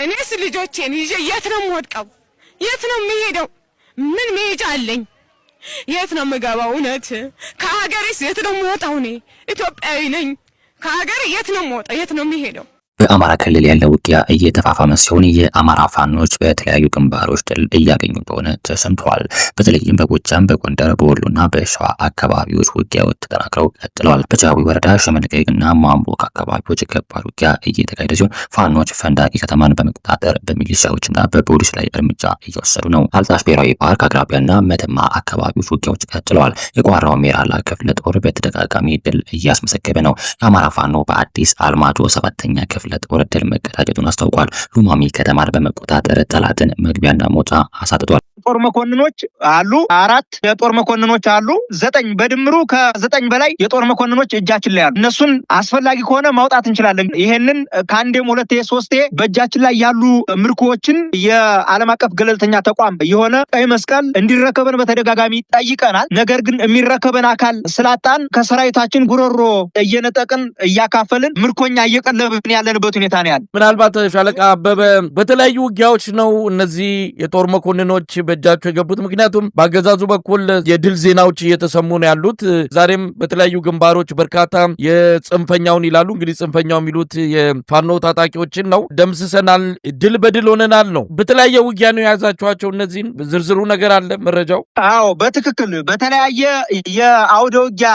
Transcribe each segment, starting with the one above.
እኔስ ልጆቼን ይዤ የት ነው የምወድቀው? የት ነው የምሄደው? ምን መሄጃ አለኝ? የት ነው የምገባው? እውነት ከሀገሬስ የት ነው የምወጣው? እኔ ኢትዮጵያዊ ነኝ። ከሀገሬ የት ነው የምወጣው? የት ነው የምሄደው? በአማራ ክልል ያለው ውጊያ እየተፋፋመ ሲሆን የአማራ ፋኖች በተለያዩ ግንባሮች ድል እያገኙ እንደሆነ ተሰምተዋል። በተለይም በጎጃም፣ በጎንደር፣ በወሎና በሸዋ አካባቢዎች ውጊያዎች ተጠናክረው ቀጥለዋል። በጃዊ ወረዳ ሸመንቀይና ማምቦክ አካባቢዎች ከባድ ውጊያ እየተካሄደ ሲሆን ፋኖች ፈንዳቂ ከተማን በመቆጣጠር በሚሊሻዎችና በፖሊስ ላይ እርምጃ እየወሰዱ ነው። አልጣሽ ብሔራዊ ፓርክ አቅራቢያና መተማ አካባቢዎች ውጊያዎች ቀጥለዋል። የቋራው ሜራላ ክፍለ ጦር በተደጋጋሚ ድል እያስመዘገበ ነው። የአማራ ፋኖ በአዲስ አልማዶ 7ኛ ክፍለ ጦር ድል መቀዳጀቱን አስታውቋል። ሉማሚ ከተማን በመቆጣጠር ጠላትን መግቢያና መውጫ አሳጥቷል። ጦር መኮንኖች አሉ 4 የጦር መኮንኖች አሉ 9 በድምሩ ከ9 በላይ የጦር መኮንኖች እጃችን ላይ አሉ። እነሱን አስፈላጊ ከሆነ ማውጣት እንችላለን። ይሄንን ከአንዴም 2 3 በእጃችን ላይ ያሉ ምርኮዎችን የዓለም አቀፍ ገለልተኛ ተቋም የሆነ ቀይ መስቀል እንዲረከበን በተደጋጋሚ ጠይቀናል። ነገር ግን የሚረከበን አካል ስላጣን ከሰራዊታችን ጉሮሮ እየነጠቅን እያካፈልን ምርኮኛ እየቀለብን ያለንበት ሁኔታ ነው ያለ። ምናልባት ሻለቃ አበበ በተለያዩ ውጊያዎች ነው እነዚህ የጦር መኮንኖች በእጃቸው የገቡት? ምክንያቱም በአገዛዙ በኩል የድል ዜናዎች እየተሰሙ ነው ያሉት። ዛሬም በተለያዩ ግንባሮች በርካታ የጽንፈኛውን ይላሉ እንግዲህ ጽንፈኛው የሚሉት የፋኖ ታጣቂዎችን ነው ደምስሰናል፣ ድል በድል ሆነናል ነው። በተለያየ ውጊያ ነው የያዛቸዋቸው። እነዚህን ዝርዝሩ ነገር አለ መረጃው? አዎ በትክክል በተለያየ የአውደ ውጊያ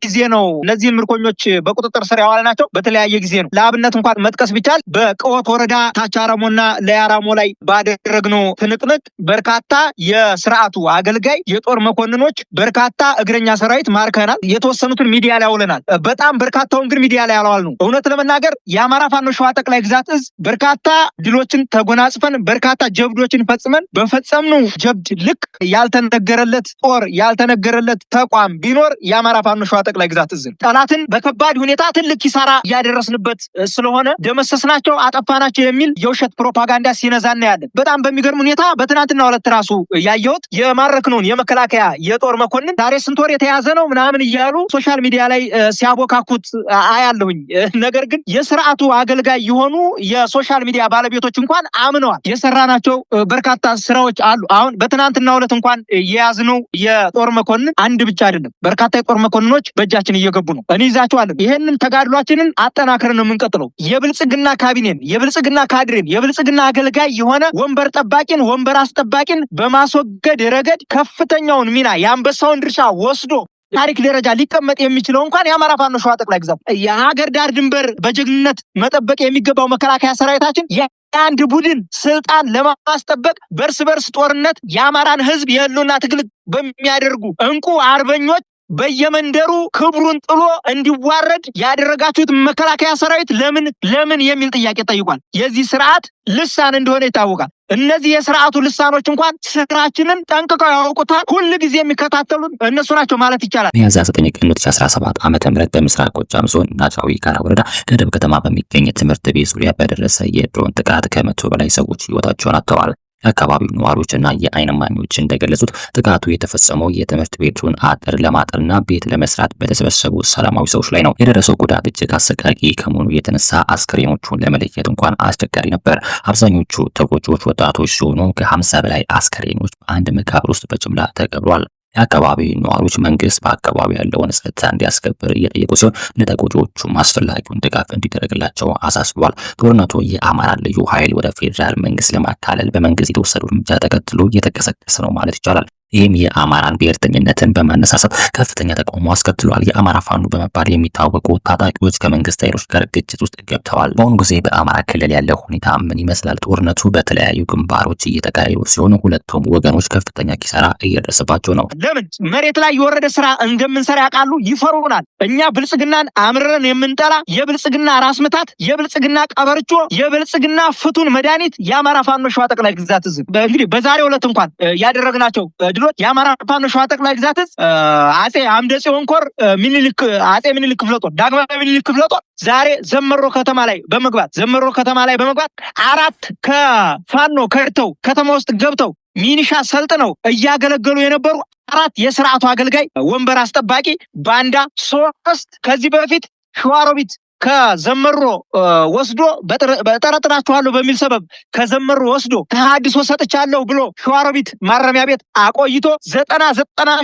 ጊዜ ነው እነዚህን ምርኮኞች በቁጥጥር ስር ያዋልናቸው። በተለያየ ጊዜ ነው። ለአብነት እንኳን መጥቀስ ቢቻል በቀወት ወረዳ ታቻራሞና ለያራሞ ላይ ባደረግነው ትንቅንቅ በርካታ የስርዓቱ አገልጋይ የጦር መኮንኖች በርካታ እግረኛ ሰራዊት ማርከናል። የተወሰኑትን ሚዲያ ላይ አውለናል። በጣም በርካታውን ግን ሚዲያ ላይ አላዋልነው። እውነት ለመናገር የአማራ ፋኖ ሸዋ ጠቅላይ ግዛት እዝ በርካታ ድሎችን ተጎናጽፈን በርካታ ጀብዶችን ፈጽመን በፈጸምነው ጀብድ ልክ ያልተነገረለት ጦር ያልተነገረለት ተቋም ቢኖር የአማራ ፋኖ ሸዋ ጠቅላይ ግዛት እዝ ጠላትን በከባድ ሁኔታ ትልቅ ኪሳራ ያደረስንበት ስለሆነ ደመሰስናቸው፣ አጠፋናቸው የሚል የውሸት ፕሮፓጋንዳ ሲነዛና ያለን በጣም በሚገርም ሁኔታ በትናንትናው ዕለት ራሱ ያየሁት የማረክነውን የመከላከያ የጦር መኮንን ዛሬ ስንት ወር የተያዘ ነው ምናምን እያሉ ሶሻል ሚዲያ ላይ ሲያቦካኩት አያለሁኝ። ነገር ግን የስርዓቱ አገልጋይ የሆኑ የሶሻል ሚዲያ ባለቤቶች እንኳን አምነዋል። የሰራናቸው በርካታ ስራዎች አሉ። አሁን በትናንትናው ዕለት እንኳን የያዝነው የጦር መኮንን አንድ ብቻ አይደለም፣ በርካታ የጦር መኮንኖች በእጃችን እየገቡ ነው። እኔ ይዛቸዋለሁ። ይሄንን ተጋድሏችንን አጠናክረን ነው የምንቀጥለው። የብልጽግና ካቢኔን፣ የብልጽግና ካድሬን፣ የብልጽግና አገልጋይ የሆነ ወንበር ጠባቂን ወንበር አስጠባቂን በማስወገድ ረገድ ከፍተኛውን ሚና የአንበሳውን ድርሻ ወስዶ ታሪክ ደረጃ ሊቀመጥ የሚችለው እንኳን የአማራ ፋኖ ሸዋ ጠቅላይ ግዛት የሀገር ዳር ድንበር በጀግንነት መጠበቅ የሚገባው መከላከያ ሰራዊታችን የአንድ ቡድን ስልጣን ለማስጠበቅ በርስ በርስ ጦርነት የአማራን ሕዝብ የህልውና ትግል በሚያደርጉ እንቁ አርበኞች በየመንደሩ ክብሩን ጥሎ እንዲዋረድ ያደረጋችሁት መከላከያ ሰራዊት ለምን የሚል ጥያቄ ጠይቋል። የዚህ ስርዓት ልሳን እንደሆነ ይታወቃል። እነዚህ የስርዓቱ ልሳኖች እንኳን ስራችንን ጠንቅቀው ያውቁታል። ሁሉ ጊዜ የሚከታተሉን እነሱ ናቸው ማለት ይቻላል። ሚያዝያ 9 ቀን 2017 ዓ.ም በምስራቅ ጎጃም ዞን ናጫዊ ካራ ወረዳ ገደብ ከተማ በሚገኝ ትምህርት ቤት ዙሪያ በደረሰ የድሮን ጥቃት ከ100 በላይ ሰዎች ህይወታቸውን አጥተዋል። የአካባቢው ነዋሪዎችና የዓይን እማኞች እንደገለጹት ጥቃቱ የተፈጸመው የትምህርት ቤቱን አጥር ለማጠርና ቤት ለመስራት በተሰበሰቡ ሰላማዊ ሰዎች ላይ ነው። የደረሰው ጉዳት እጅግ አሰቃቂ ከመሆኑ የተነሳ አስክሬኖቹን ለመለየት እንኳን አስቸጋሪ ነበር። አብዛኞቹ ተጎጂዎች ወጣቶች ሲሆኑ ከ50 በላይ አስክሬኖች በአንድ መቃብር ውስጥ በጅምላ ተቀብሯል። የአካባቢው ነዋሪዎች መንግስት በአካባቢ ያለውን ጸጥታ እንዲያስከብር እየጠየቁ ሲሆን ለተጎጂዎቹም አስፈላጊውን ድጋፍ እንዲደረግላቸው አሳስቧል። ጦርነቱ የአማራ ልዩ ኃይል ወደ ፌዴራል መንግስት ለማካለል በመንግስት የተወሰዱ እርምጃ ተከትሎ እየተቀሰቀሰ ነው ማለት ይቻላል። ይህም የአማራን ብሔርተኝነትን በማነሳሳት ከፍተኛ ተቃውሞ አስከትሏል። የአማራ ፋኖ በመባል የሚታወቁ ታጣቂዎች ከመንግስት ኃይሎች ጋር ግጭት ውስጥ ገብተዋል። በአሁኑ ጊዜ በአማራ ክልል ያለው ሁኔታ ምን ይመስላል? ጦርነቱ በተለያዩ ግንባሮች እየተካሄዱ ሲሆን ሁለቱም ወገኖች ከፍተኛ ኪሳራ እየደረሰባቸው ነው። ለምን መሬት ላይ የወረደ ስራ እንደምንሰራ ያውቃሉ፣ ይፈሩናል። እኛ ብልጽግናን አምርረን የምንጠላ የብልጽግና ራስ ምታት፣ የብልጽግና ቀበርቾ፣ የብልጽግና ፍቱን መድኃኒት የአማራ ፋኖ ሸዋ ጠቅላይ ግዛት እዝ እንግዲህ በዛሬው ዕለት እንኳን ያደረግናቸው የአማራ ፋኖ ሸዋ ጠቅላይ ግዛት አጼ አምደ ጽዮን ኮር አጼ ምኒልክ ክፍለ ጦር ዳግማዊ ምኒልክ ክፍለ ጦር ዛሬ ዘመሮ ከተማ ላይ በመግባት 4 ከፋኖ ከድተው ከተማ ውስጥ ገብተው ሚኒሻ ሰልጥነው እያገለገሉ የነበሩ 4 የስርዓቱ አገልጋይ ወንበር አስጠባቂ ባንዳ 3 ከዚህ በፊት ሸዋሮቢት ከዘመሮ ወስዶ በጠረጥራችኋለሁ በሚል ሰበብ ከዘመሮ ወስዶ ተሐድሶ ሰጥቻለሁ ብሎ ሸዋሮቢት ማረሚያ ቤት አቆይቶ 90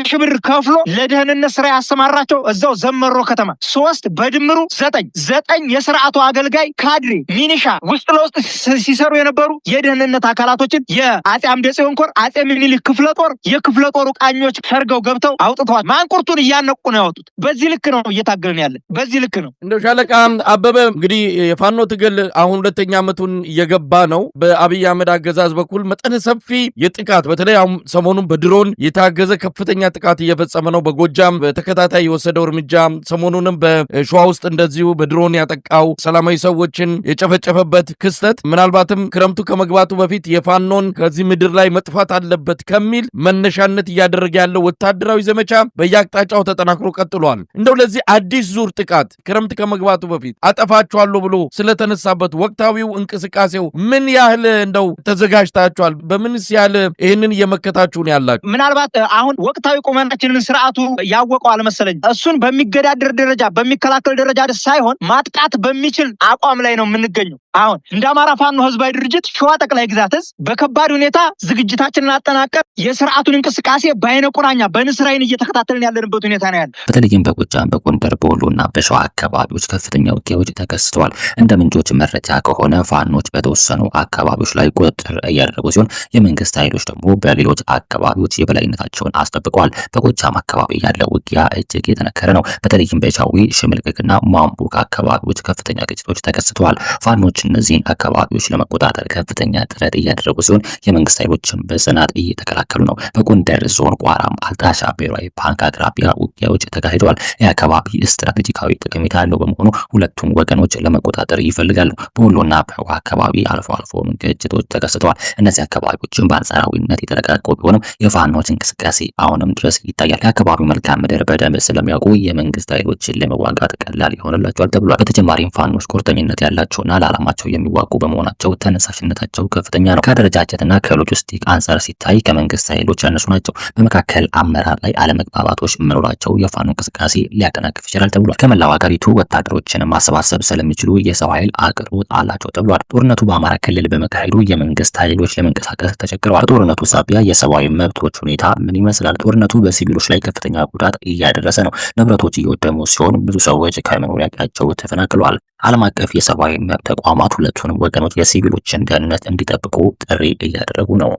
ሺህ ብር ከፍሎ ለደህንነት ስራ ያሰማራቸው እዛው ዘመሮ ከተማ 3 በድምሩ 9 የስርዓቱ አገልጋይ ካድሬ ሚኒሻ ውስጥ ለውስጥ ሲሰሩ የነበሩ የደህንነት አካላቶችን የአጼ አምደ ጽዮን ኮር አጼ ምኒልክ ክፍለ ጦር የክፍለ ጦሩ ቃኞች ሰርገው ገብተው አውጥተዋል። ማንቁርቱን እያነቁ ነው ያወጡት። በዚህ ልክ ነው እየታገልን ያለን። በዚህ ልክ ነው። እንደው ሻለቃ አበበ እንግዲህ የፋኖ ትግል አሁን 2ኛ ዓመቱን እየገባ ነው። በአብይ አህመድ አገዛዝ በኩል መጠነ ሰፊ የጥቃት በተለይ አሁን ሰሞኑን በድሮን የታገዘ ከፍተኛ ጥቃት እየፈጸመ ነው። በጎጃም በተከታታይ የወሰደው እርምጃ፣ ሰሞኑንም በሸዋ ውስጥ እንደዚሁ በድሮን ያጠቃው ሰላማዊ ሰዎችን የጨፈጨፈበት ክስተት ምናልባትም ክረምቱ ከመግባቱ በፊት የፋኖን ከዚህ ምድር ላይ መጥፋት አለበት ከሚል መነሻነት እያደረገ ያለው ወታደራዊ ዘመቻ በየአቅጣጫው ተጠናክሮ ቀጥሏል። እንደው ለዚህ አዲስ ዙር ጥቃት ክረምት ከመግባቱ በፊት አጠፋችኋለሁ ብሎ ስለተነሳበት ወቅታዊው እንቅስቃሴው ምን ያህል እንደው ተዘጋጅታችኋል? በምንስ ያህል ይህንን እየመከታችሁ ነው ያላችሁ? ምናልባት አሁን ወቅታዊ ቁመናችንን ስርዓቱ ያወቀው አልመሰለኝ። እሱን በሚገዳደር ደረጃ በሚከላከል ደረጃ ሳይሆን ማጥቃት በሚችል አቋም ላይ ነው የምንገኘው። አሁን እንደ አማራ ፋኖ ህዝባዊ ድርጅት ሸዋ ጠቅላይ ግዛት ህዝብ በከባድ ሁኔታ ዝግጅታችንን አጠናቀር የስርዓቱን እንቅስቃሴ በአይነ ቁራኛ በንስር አይን እየተከታተልን ያለንበት ሁኔታ ነው ያለ። በተለይም በጎጃም፣ በጎንደር፣ በወሎና በሸዋ አካባቢዎች ከፍተኛ ውጊያዎች ተከስተዋል። እንደ ምንጮች መረጃ ከሆነ ፋኖች በተወሰኑ አካባቢዎች ላይ ቁጥጥር እያደረጉ ሲሆን፣ የመንግስት ኃይሎች ደግሞ በሌሎች አካባቢዎች የበላይነታቸውን አስጠብቀዋል። በጎጃም አካባቢ ያለው ውጊያ እጅግ የተነከረ ነው። በተለይም በጃዊ ሽምልቅቅና ማምቡክ አካባቢዎች ከፍተኛ ግጭቶች ተከስተዋል። ፋኖች እነዚህን አካባቢዎች ለመቆጣጠር ከፍተኛ ጥረት እያደረጉ ሲሆን የመንግስት ኃይሎችን በጽናት እየተከላከሉ ነው። በጎንደር ዞን ቋራም አልታሻ ብሔራዊ ባንክ አቅራቢያ ውጊያዎች ተካሂደዋል። የአካባቢ ስትራቴጂካዊ ጠቀሜታ ያለው በመሆኑ ሁለቱም ወገኖች ለመቆጣጠር ይፈልጋሉ። በወሎና በሸዋ አካባቢ አልፎ አልፎ ግጭቶች ተከስተዋል። እነዚህ አካባቢዎችን በአንጻራዊነት የተረጋጉ ቢሆንም የፋኖች እንቅስቃሴ አሁንም ድረስ ይታያል። የአካባቢው መልካም ምድር በደንብ ስለሚያውቁ የመንግስት ኃይሎችን ለመዋጋት ቀላል ይሆንላቸዋል ተብሏል። በተጨማሪም ፋኖች ቁርጠኝነት ያላቸውና ለዓላማቸው የሚዋጉ በመሆናቸው ተነሳሽነታቸው ከፍተኛ ነው። ከአደረጃጀትና ከሎጂስቲክ አንጻር ሲታይ ከመንግስት ኃይሎች ያነሱ ናቸው። በመካከል አመራር ላይ አለመግባባቶች መኖራቸው የፋኖ እንቅስቃሴ ሊያደናቅፍ ይችላል ተብሏል። ከመላው ሀገሪቱ ወታደሮችን ማሰባሰብ ስለሚችሉ የሰው ኃይል አቅርቦት አላቸው ተብሏል። ጦርነቱ በአማራ ክልል በመካሄዱ የመንግስት ኃይሎች ለመንቀሳቀስ ተቸግረዋል። በጦርነቱ ሳቢያ የሰብአዊ መብቶች ሁኔታ ምን ይመስላል? ጦርነቱ በሲቪሎች ላይ ከፍተኛ ጉዳት እያደረሰ ነው። ንብረቶች እየወደሙ ሲሆን ብዙ ሰዎች ከመኖሪያ ቀያቸው ተፈናቅለዋል። ዓለም አቀፍ የሰብአዊ መብት ተቋማት ሁለቱንም ወገኖች የሲቪሎችን ደህንነት እንዲጠብቁ ጥሪ እያደረጉ ነው።